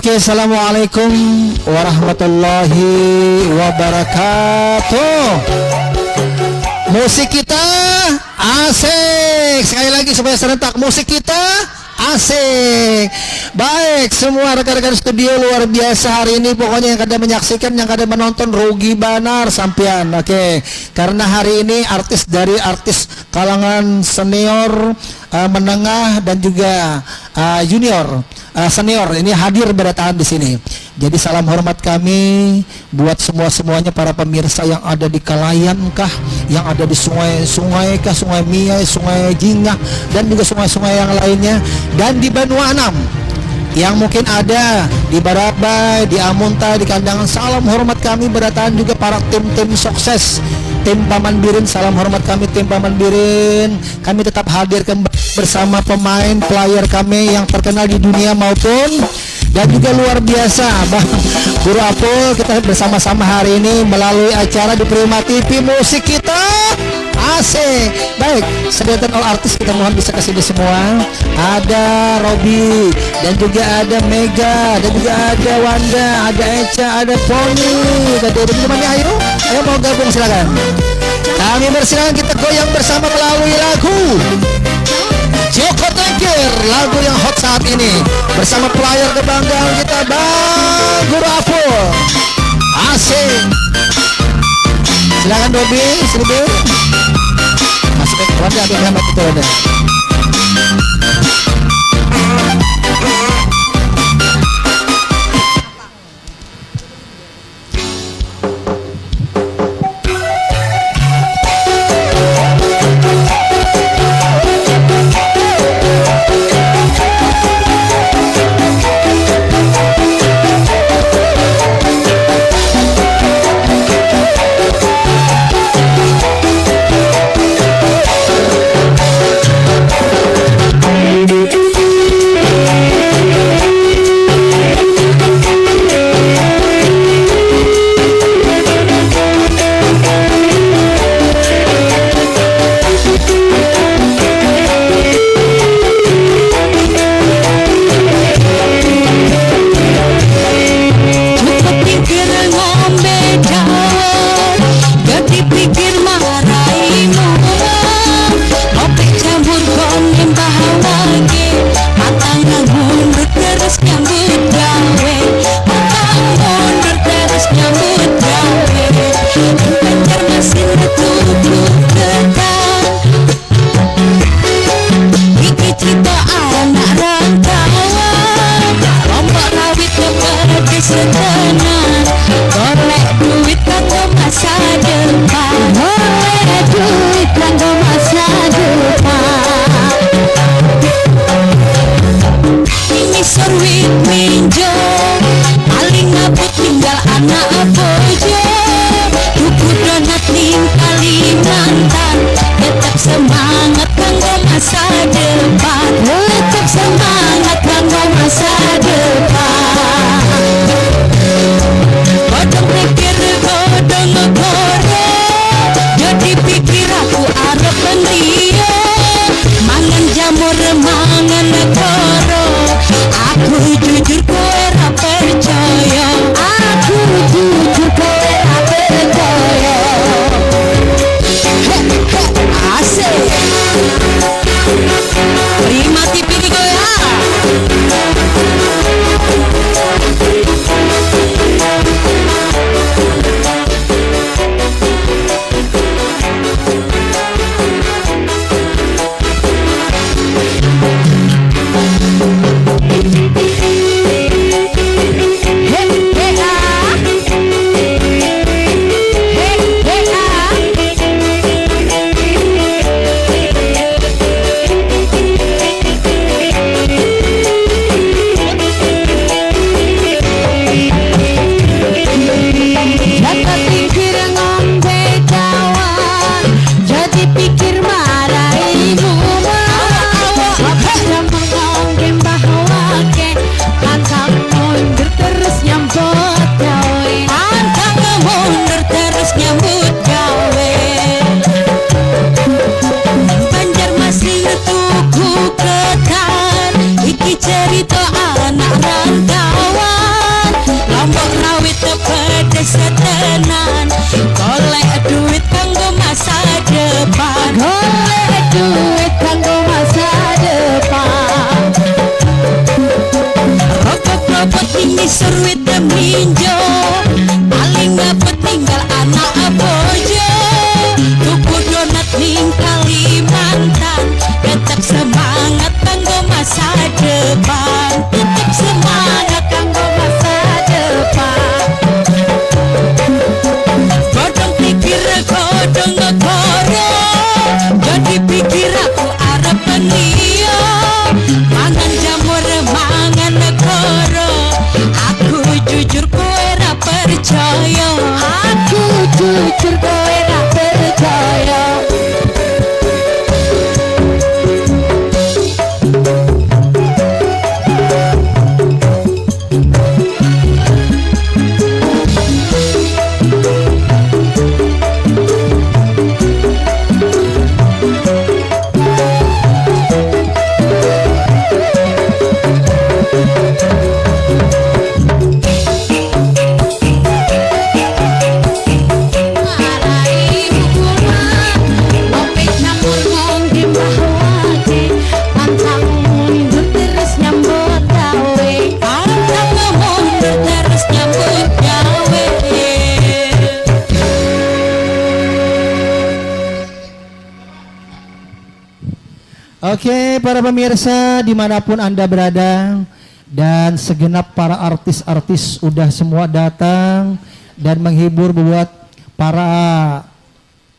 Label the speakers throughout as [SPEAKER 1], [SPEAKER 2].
[SPEAKER 1] Oke, assalamualaikum warahmatullahi wabarakatuh. Musik kita asik. Sekali lagi supaya serentak, musik kita asik. Baik, semua rekan-rekan studio luar biasa hari ini. Pokoknya yang kada menyaksikan, yang kada menonton, rugi banar sampean. Oke, karena hari ini artis dari artis kalangan senior, menengah dan juga junior, senior ini hadir berdatangan di sini. Jadi salam hormat kami buat semuanya para pemirsa yang ada di Kalayan kah, yang ada di sungai kah, Sungai Miai, Sungai Jingah, dan juga sungai-sungai yang lainnya, dan di Banua Anam yang mungkin ada di Barabai, di Amunta, di Kandangan. Salam hormat kami berdatangan juga para tim-tim sukses, tim Paman Birin. Salam hormat kami tim Paman Birin. Kami tetap hadir bersama pemain player kami yang terkenal di dunia maupun dan juga luar biasa Bang Guru Apul. Kita bersama-sama hari ini melalui acara di Prima TV. Musik kita asik. Baik, sediatan all artis kita mohon bisa kesini semua. Ada Robi dan juga ada Mega dan juga ada Wanda, ada Eca, ada Pony, ada teman-temannya. Ayo mau gabung silakan. Kami bersilakan, kita goyang bersama melalui lagu Joko Tengkir, lagu yang hot saat ini bersama player kebanggaan kita Bang Guru Apul. Asik. Silakan Robi, silakan. Masuk ke Wanda, ambil Muhammad itu ada.
[SPEAKER 2] surwit minjo paling ngapet tinggal anak bojo tuku donat ning Kalimantan tetap semangat kanggo masa depan tetap semangat kanggo masa depan godong pikir godong negara jadi pikir aku arep penio mangan jamur mangan negara aku jujur kowe ra percaya aku jujur kowe ra percaya
[SPEAKER 1] Oke, para pemirsa dimanapun Anda berada dan segenap para artis-artis udah semua datang dan menghibur buat para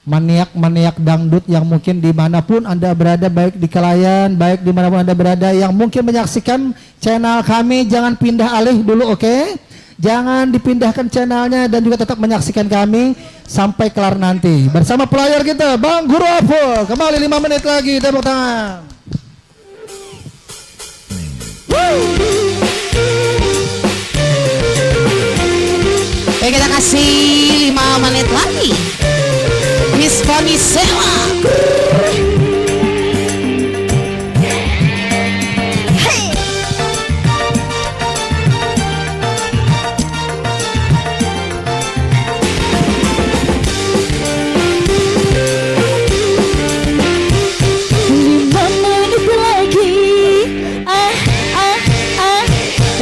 [SPEAKER 1] maniak-maniak dangdut yang mungkin dimanapun Anda berada, baik di Kelayan, baik dimanapun Anda berada yang mungkin menyaksikan channel kami, jangan pindah alih dulu, oke? Jangan dipindahkan channelnya dan juga tetap menyaksikan kami sampai kelar nanti. Bersama pelayar kita, Bang Guru Apul. Kembali 5 menit lagi, tepuk tangan.
[SPEAKER 2] Oke, kita kasih 5 menit lagi. Miss Fonisela.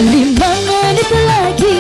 [SPEAKER 3] Lima menit lagi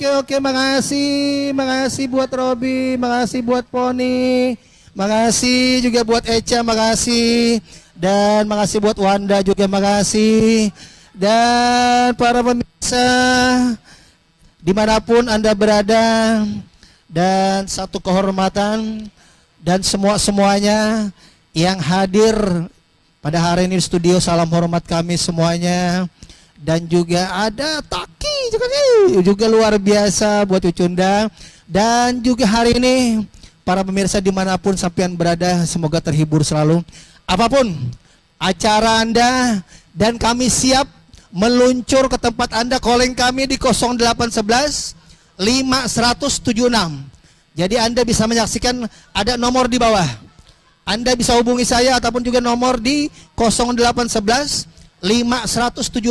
[SPEAKER 1] oke, makasih buat Robi, makasih buat Poni, makasih juga buat Eca, makasih, dan makasih buat Wanda juga, makasih, dan para pemirsa dimanapun Anda berada, dan satu kehormatan dan semuanya yang hadir pada hari ini di studio, salam hormat kami semuanya. Dan juga ada Taki juga luar biasa buat Ucunda. Dan juga hari ini para pemirsa dimanapun sampean berada, semoga terhibur selalu apapun acara Anda, dan kami siap meluncur ke tempat Anda. Calling kami di 0811 5176. Jadi Anda bisa menyaksikan, ada nomor di bawah, Anda bisa hubungi saya ataupun juga nomor di 0811 5176.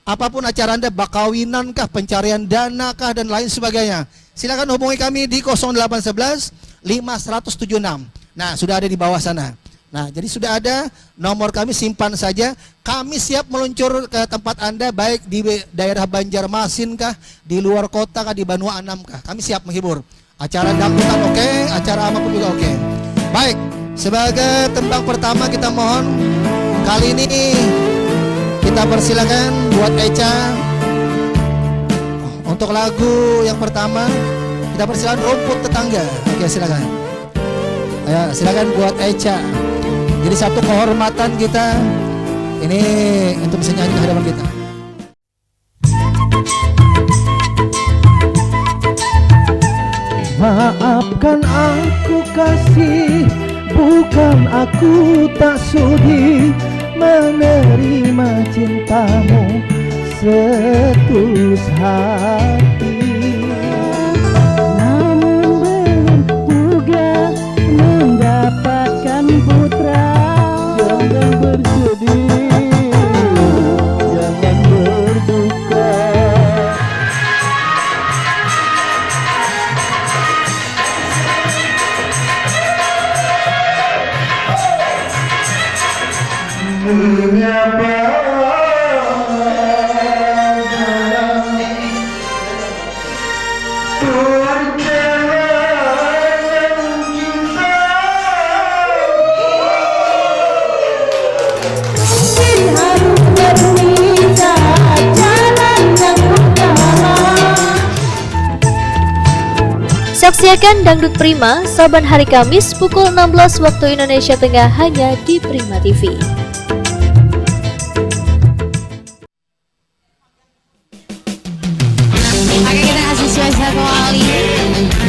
[SPEAKER 1] Apapun acara Anda, bakawinan kah, pencarian dana kah, dan lain sebagainya, silakan hubungi kami di 0811 5176. Nah, sudah ada di bawah sana. Nah, jadi sudah ada nomor kami, simpan saja. Kami siap meluncur ke tempat Anda, baik di daerah Banjarmasin kah, di luar kota kah, di Banua Anam kah. Kami siap menghibur. Acara dangdutan oke, acara apapun juga oke. Baik, sebagai tembang pertama kita mohon kali ini kita persilakan buat Eca. Untuk lagu yang pertama kita persilakan Rumput Tetangga. Oke, silakan. Ayo, silakan buat Eca. Jadi satu kehormatan kita ini untuk bisa nyanyi di hadapan kita.
[SPEAKER 3] Maafkan aku kasih, bukan aku tak sudi menerima cintamu setulus hati. Namun belum juga mendapatkan putra. Jangan bersedih, jangan berduka. Menyapa
[SPEAKER 4] Saksikan Dangdut Prima saban hari Kamis pukul 16 waktu Indonesia Tengah hanya di Prima TV.
[SPEAKER 2] Oke, kita kasih suasana kembali.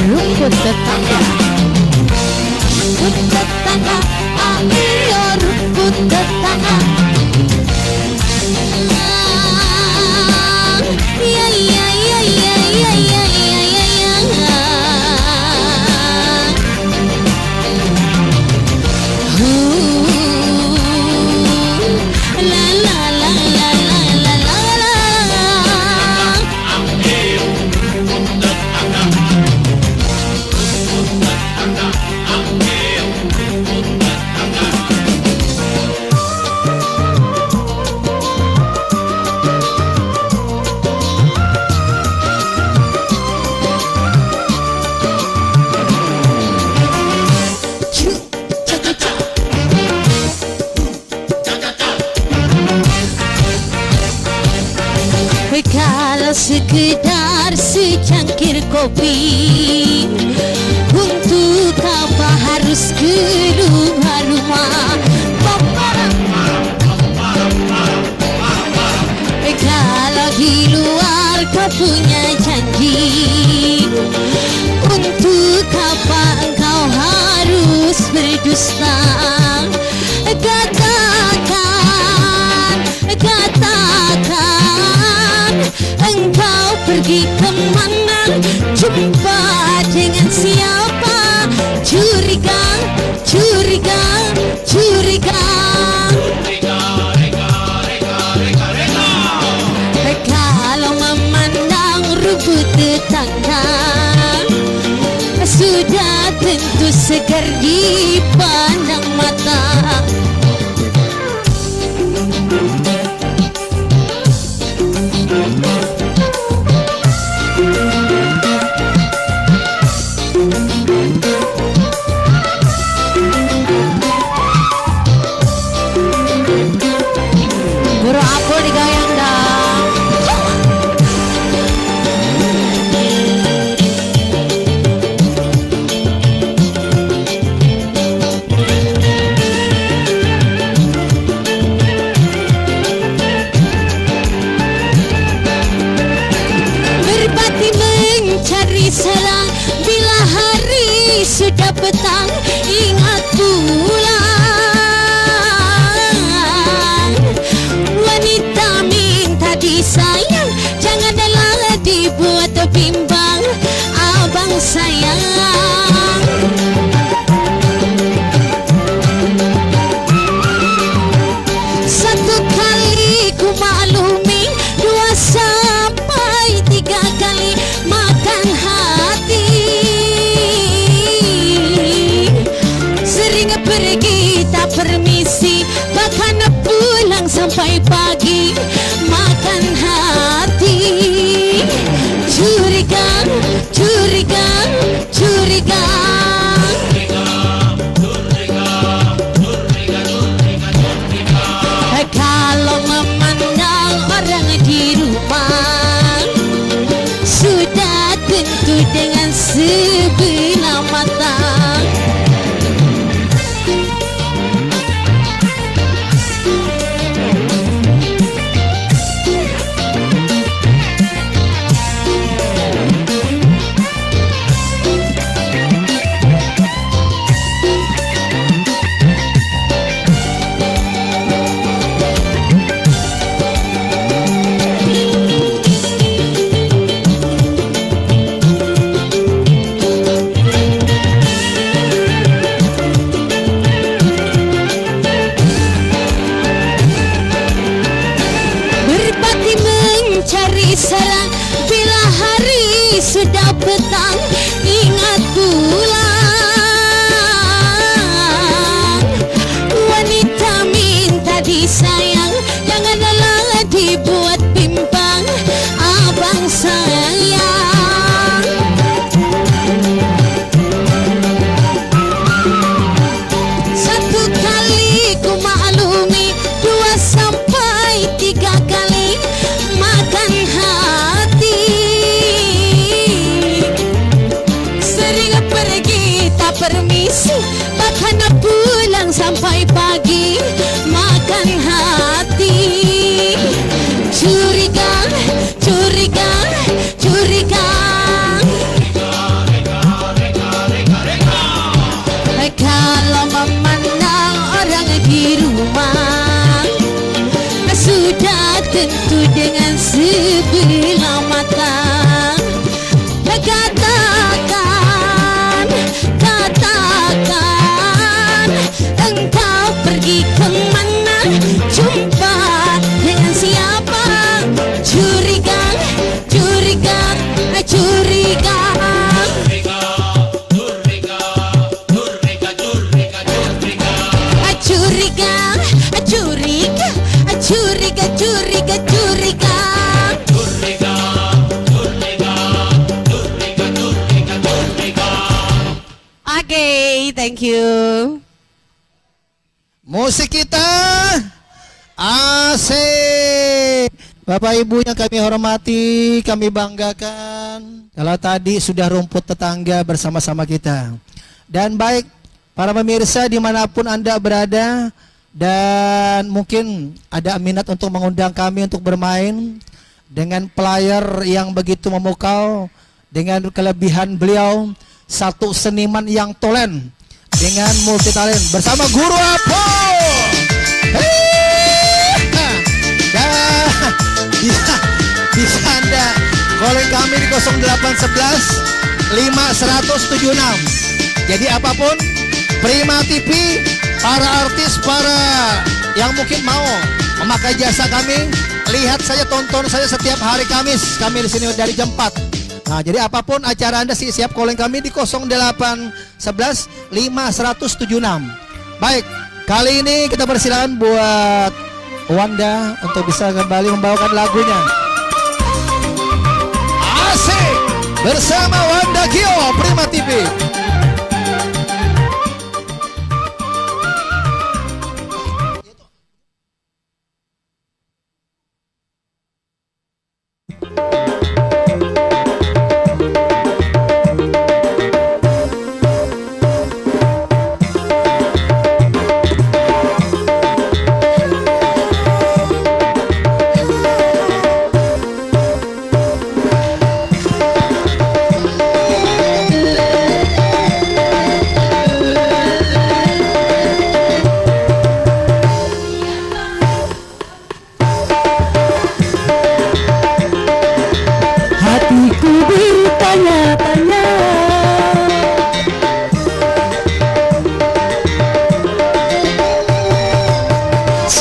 [SPEAKER 2] Rumput tetangga. Rumput tetangga, ayo rumput tetangga. Ya ya ya ya ya ya ya ya ya. La la la la la la la la. Kalau sekedar secangkir kopi, untuk apa harus keluar rumah? Kalau di luar kau punya janji, untuk apa engkau harus berdusta? Katakan engkau pergi kemana, jumpa dengan siapa? Curiga, curiga, curiga. Kalau memandang rumput tetangga, sudah tentu segar dipandang mata. Bro Apul digoyang dong.
[SPEAKER 5] Berbati mencari sarang bila hari sudah petang, ingat pulang. Wanita minta disayang, janganlah dibuat bimbang, abang sayang. Satu kali ku maklumi, dua sampai tiga kali makan hati. Sering pergi tak permisi, bahkan pulang sampai pagi makan hati. Curiga, curiga, curiga. Kalau memandang orang di rumah, sudah tentu dengan sebelah mata. Berbati mencari sarang bila hari sudah petang, ingat pulang. Wanita minta disayang, janganlah dibuat bimbang, abang sayang. Satu kali ku maklumi, dua sampai tiga kali makan hati. Sering pergi tak permisi, bahkan pulang sampai pagi makan hati. Curiga, curiga, curiga. Kalau memandang orang di rumah, sudah tentu dengan sebelah mata. Katakan, katakan, engkau pergi kemana, jumpa dengan siapa? Curiga, curiga, curiga. Curiga, curiga, curiga, curiga, curiga.
[SPEAKER 2] Oke, thank you.
[SPEAKER 1] Musik kita asik. Bapak Ibu yang kami hormati, kami banggakan. Kalau tadi sudah rumput tetangga bersama-sama kita. Dan baik para pemirsa dimanapun Anda berada, dan mungkin ada minat untuk mengundang kami untuk bermain dengan player yang begitu memukau, dengan kelebihan beliau, satu seniman yang tolen dengan multitalen bersama Guru Apo. Bisa Anda calling kami di 0811 5176. Jadi apapun, Prima TV, para artis, para yang mungkin mau memakai jasa kami, lihat saja, tonton saya setiap hari Kamis. Kami di sini dari jam 4. Nah, jadi apapun acara Anda siap calling kami di 0811 5176. Baik, kali ini kita persilakan buat Wanda untuk bisa kembali membawakan lagunya. Asik bersama Wanda Gio, Prima TV.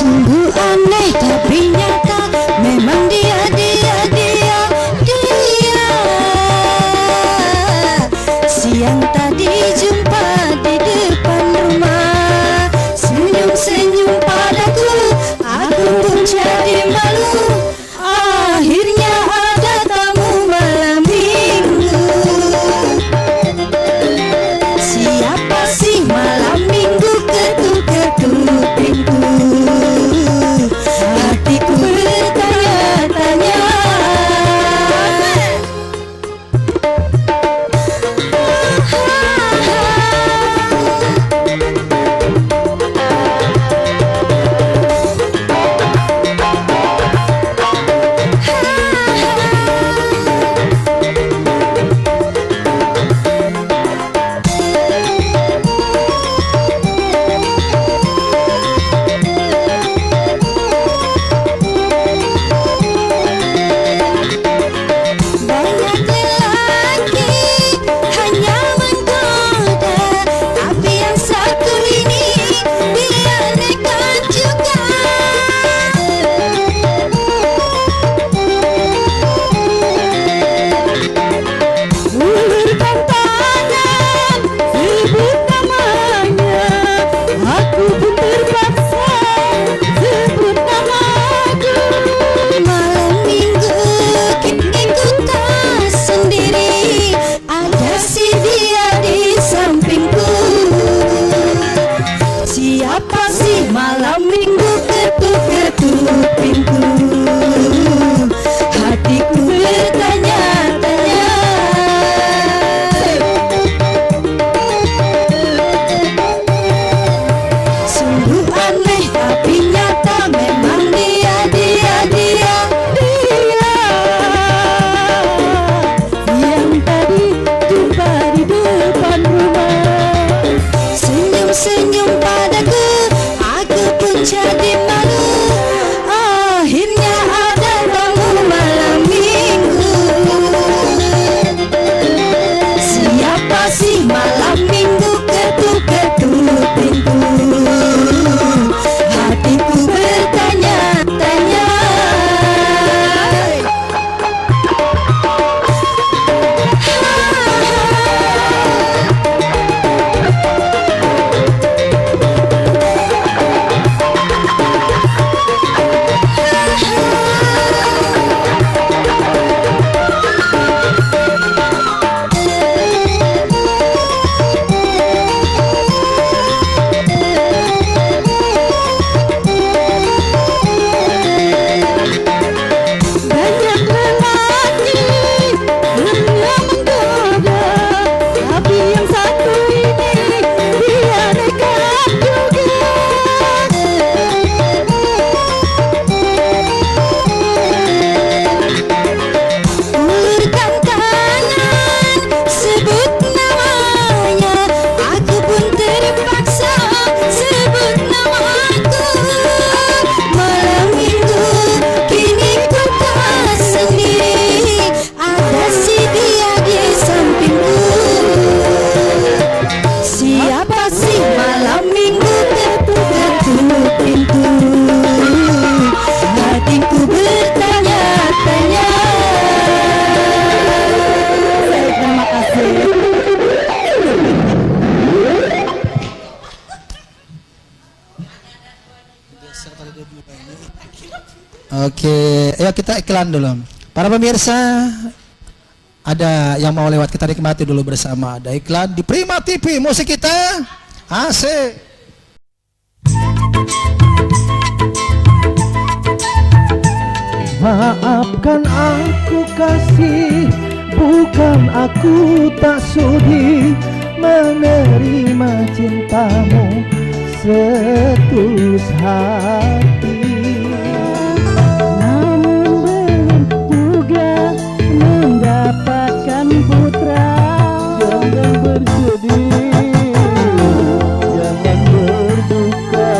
[SPEAKER 5] Sungguh aneh tapi nyata, memang dia siang tadi jumpa di depan rumah, senyum-senyum padaku, aku pun jadi malu. Akhirnya ada tamu malam minggu. Siapa sih malam minggu ketuk-ketuk pintu? Hatiku bertanya-tanya.
[SPEAKER 1] Oke, ayo kita iklan dulu. Para pemirsa, ada yang mau lewat, kita nikmati dulu bersama. Ada iklan di Prima TV, musik kita asik.
[SPEAKER 3] Maafkan aku kasih, bukan aku tak sudi menerima cintamu setulus hati. Namun belum juga mendapatkan putra. Jangan bersedih, jangan berduka.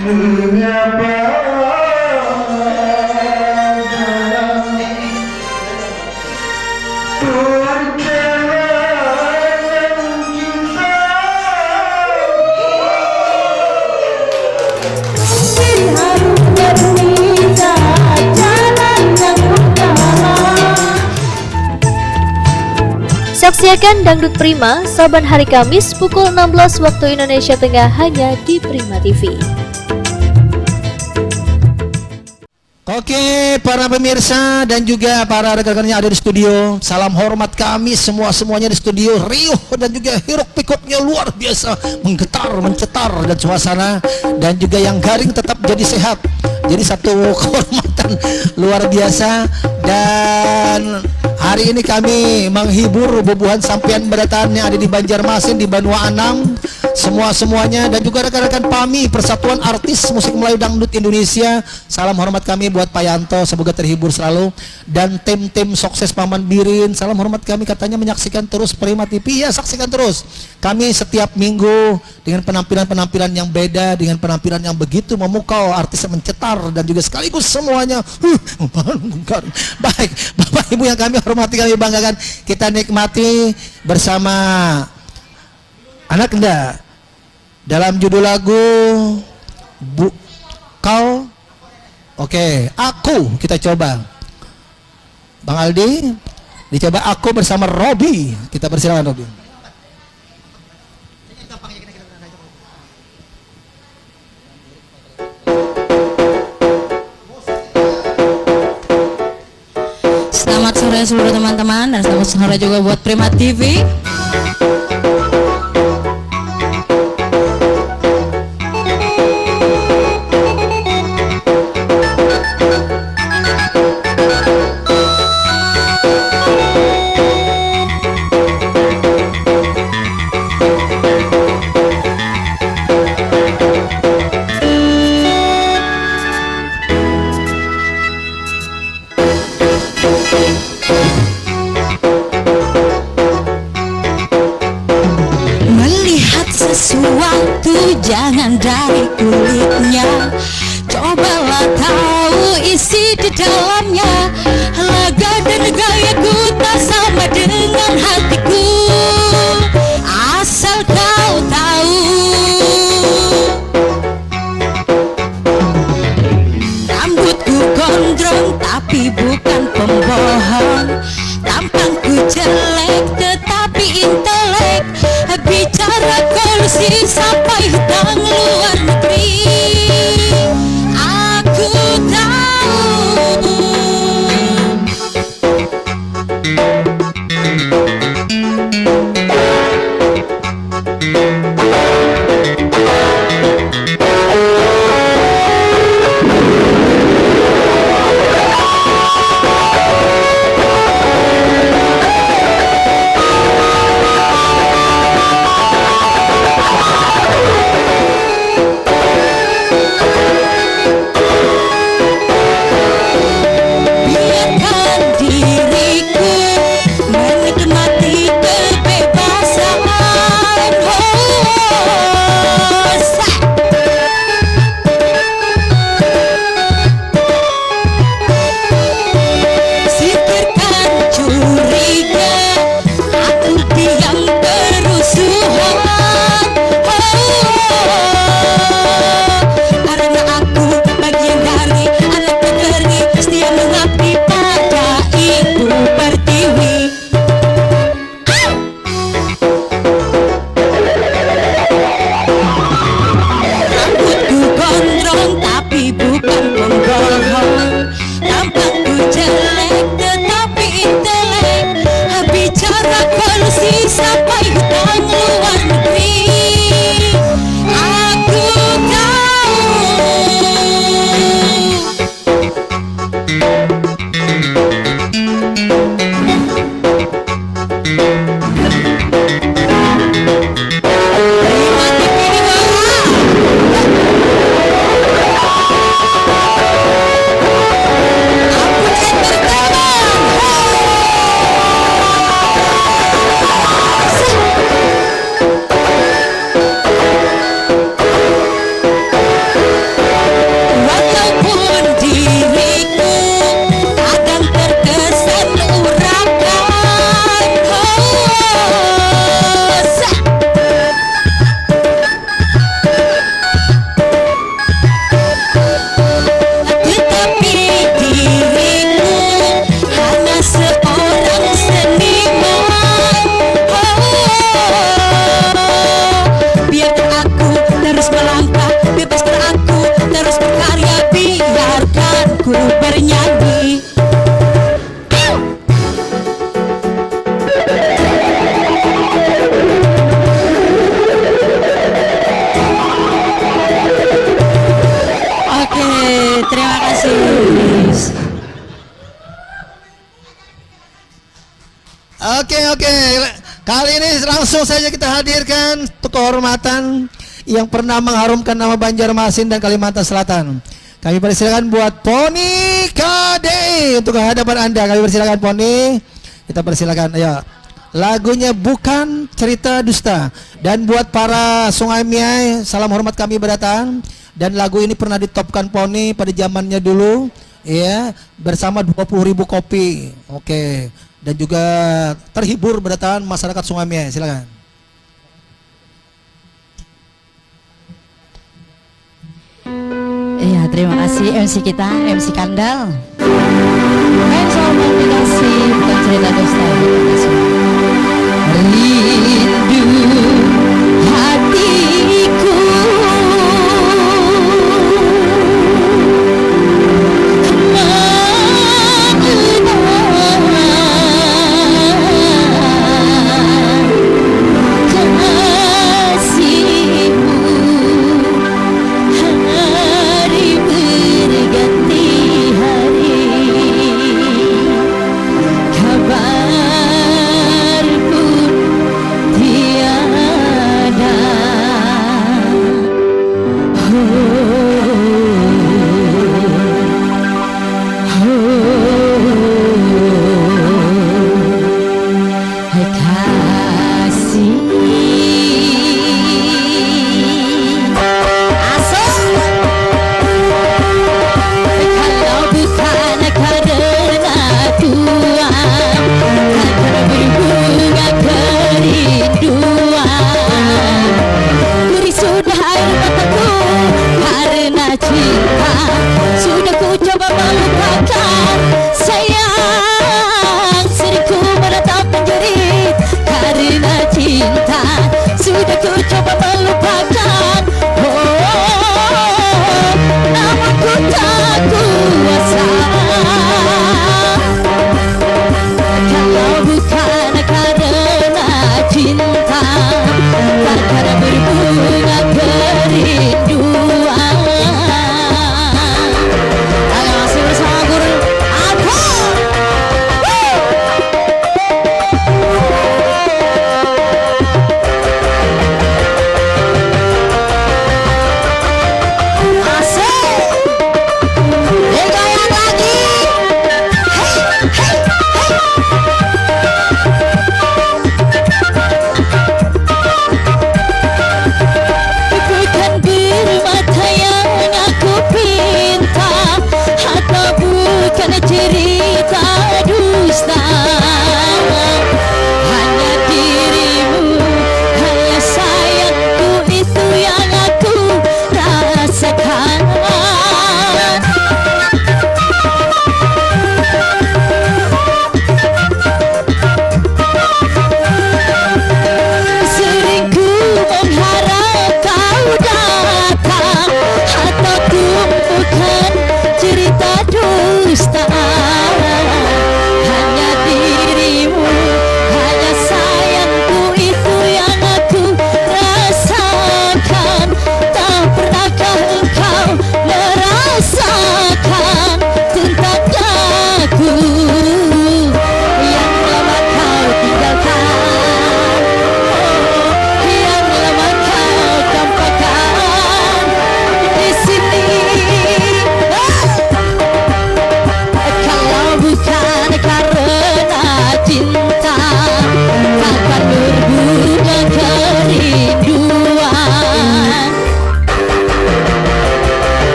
[SPEAKER 3] Menyapa
[SPEAKER 4] Saksikan Dangdut Prima saban hari Kamis pukul 16 waktu Indonesia Tengah hanya di Prima TV.
[SPEAKER 1] Oke, para pemirsa dan juga para rekan-rekan yang ada di studio, salam hormat kami semuanya di studio. Riuh dan juga hiruk pikuknya luar biasa, menggetar, mencetar dan suasana, dan juga yang garing tetap jadi sehat. Jadi satu kehormatan luar biasa. Dan hari ini kami menghibur bubuhan sampean berataan yang ada di Banjarmasin, di Banua Anam, semuanya, dan juga rekan-rekan PAMI, Persatuan Artis Musik Melayu Dangdut Indonesia. Salam hormat kami buat Pak Yanto, semoga terhibur selalu, dan tim sukses Paman Birin. Salam hormat kami, katanya menyaksikan terus Prima TV. Ya, saksikan terus. Kami setiap minggu dengan penampilan yang beda, dengan penampilan yang begitu memukau, artis mencetar, dan juga sekaligus semuanya baik. Bapak Ibu yang kami hormati, kami banggakan, kita nikmati bersama anak Anda dalam judul lagu Kau. Oke, Aku kita coba. Bang Aldi, dicoba Aku bersama Robi. Kita persilakan Robi.
[SPEAKER 5] Selamat sore seluruh teman-teman, dan selamat sore juga buat Prima TV. Melihat sesuatu jangan dari kulitnya, cobalah tahu isi di dalamnya. Laga dan gayaku tak sama dengan hatiku, asal kau tahu. Rambutku gondrong tapi bukan pembohong, tampangku jelek tetapi intelek, bicara kolusi sampai hutang luar negeri. Aku tahu. bernyanyi. Oke, terima kasih.
[SPEAKER 1] Oke. Kali ini langsung saja kita hadirkan untuk kehormatan yang pernah mengharumkan nama Banjarmasin dan Kalimantan Selatan. Kami persilakan buat Poni KDI untuk hadapan Anda. Kami persilakan Poni. Kita persilakan ya. Lagunya Bukan Cerita Dusta. Dan buat para Sungai Miai, salam hormat kami berdatang. Dan lagu ini pernah ditopkan Poni pada zamannya dulu, ya, bersama 20.000 kopi. Oke. Dan juga terhibur berdatangan masyarakat Sungai Miai. Silakan.
[SPEAKER 5] Iya, terima kasih MC kita, MC Kandal. Main soal komunikasi, bukan cerita dusta. Terima kasih. Rindu hatiku kau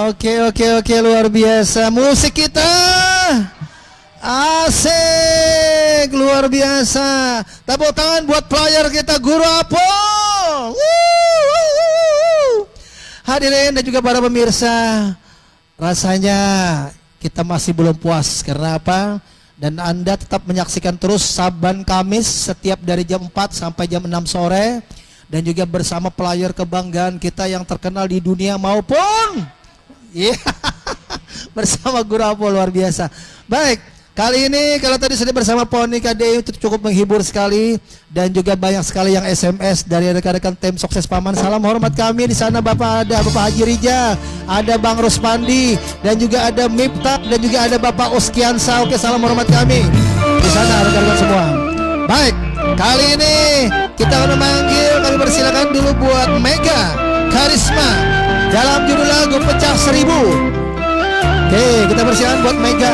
[SPEAKER 1] Oke, luar biasa. Musik kita asik, luar biasa. Tepuk tangan buat player kita Guru Apol. Hadirin dan juga para pemirsa, rasanya kita masih belum puas. Karena apa? Dan Anda tetap menyaksikan terus Saban Kamis setiap dari jam 4 sampai jam 6 sore. Dan juga bersama player kebanggaan kita yang terkenal di dunia maupun bersama Guru Apol, luar biasa. Baik, kali ini kalau tadi sudah bersama Poni KDI itu cukup menghibur sekali. Dan juga banyak sekali yang SMS dari rekan-rekan tim sukses Paman. Salam hormat kami di sana Bapak, ada Bapak Haji Rija, ada Bang Ruspandi, dan juga ada Miftah, dan juga ada Bapak Uskiansa. Oke, salam hormat kami di sana rekan-rekan semua. Baik, kali ini kita akan memanggil, kami persilakan dulu buat Mega Karisma dalam judul lagu Pecah Seribu. Oke, kita persilakan buat Mega.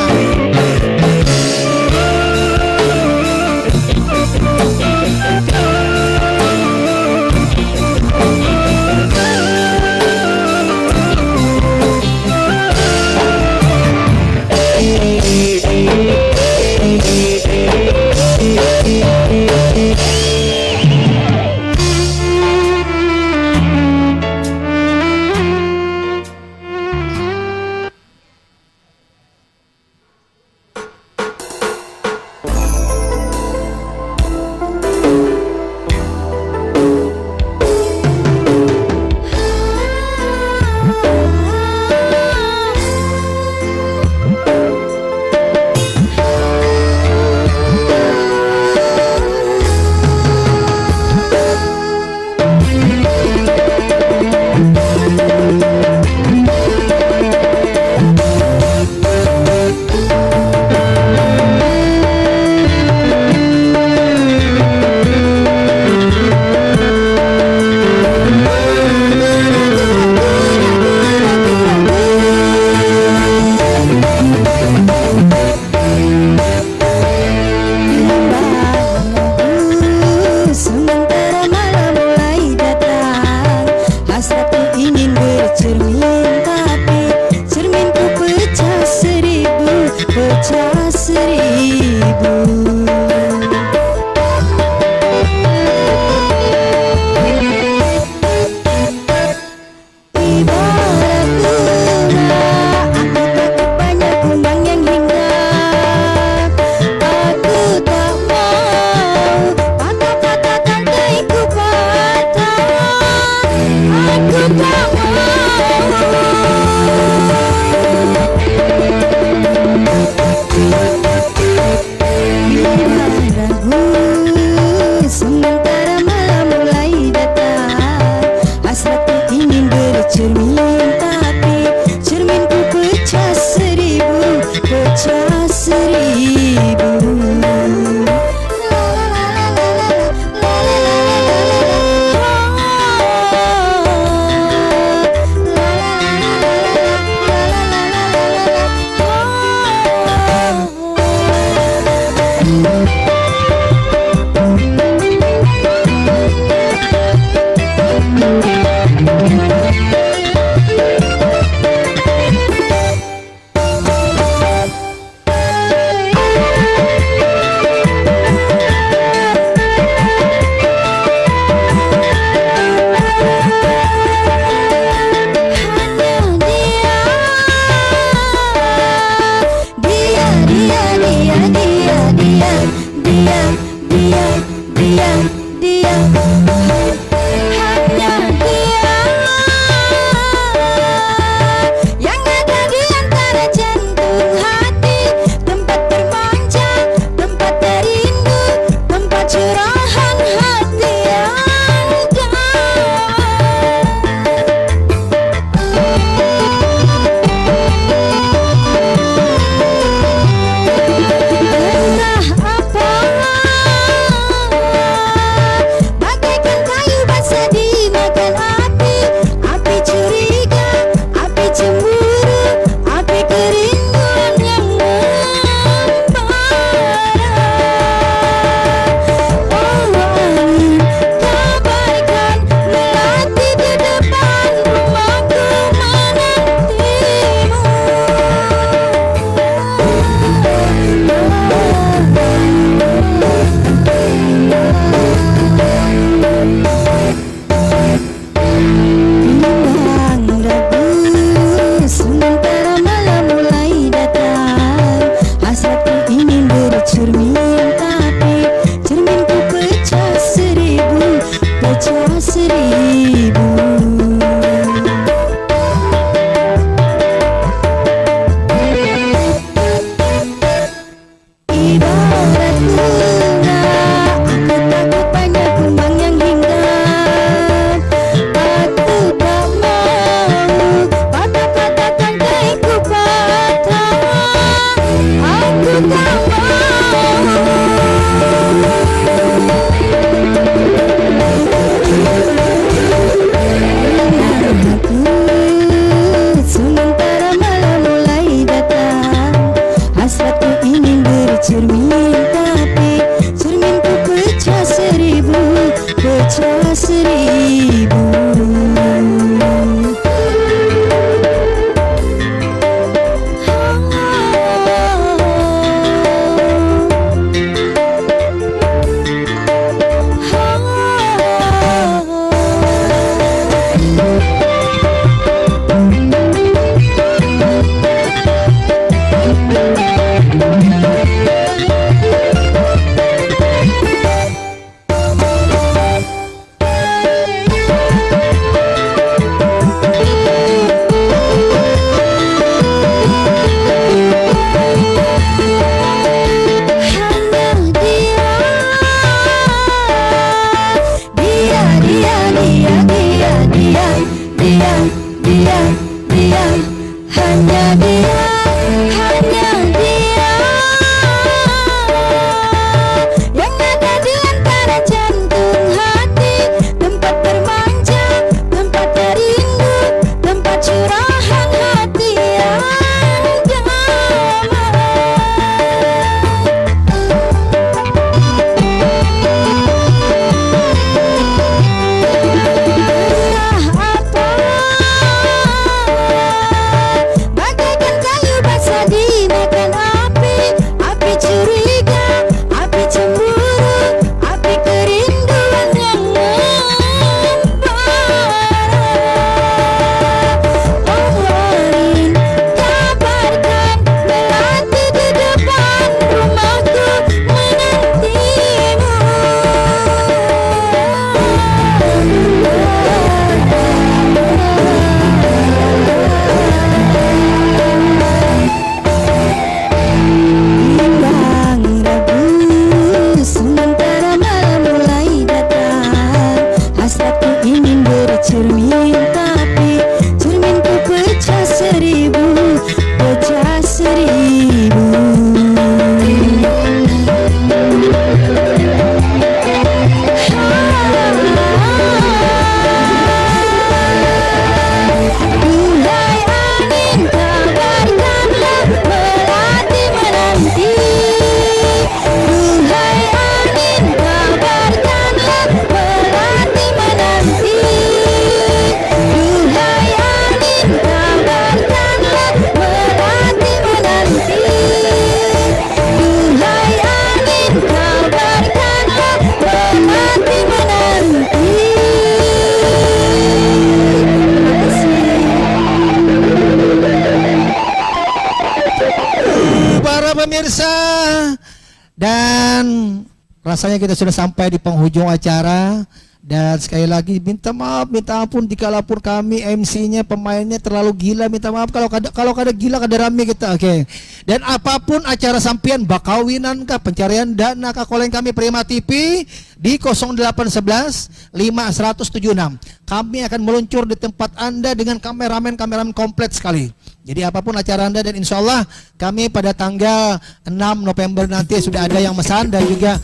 [SPEAKER 1] rasanya kita sudah sampai di penghujung acara. Dan sekali lagi minta maaf, minta ampun dikalapun kami MC-nya, pemainnya terlalu gila, minta maaf kalau kada gila kada rame kita. Oke. Dan apapun acara sampian bakawinan kah, pencarian dana kah, kolen kami Prima TV di 0811 5176. Kami akan meluncur di tempat Anda dengan kameramen komplit sekali. Jadi apapun acara Anda, dan insya Allah kami pada tanggal 6 November nanti sudah ada yang mesan, dan juga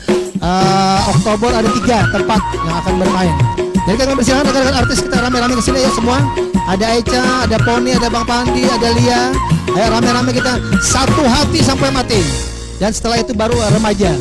[SPEAKER 1] Oktober ada 3 tempat yang akan bermain. Jadi kami bersilakan rekan-rekan artis kita rame-rame kesini ya semua. Ada Eca, ada Poni, ada Bang Pandi, ada Lia. Ayo rame-rame kita satu hati sampai mati. Dan setelah itu baru remaja.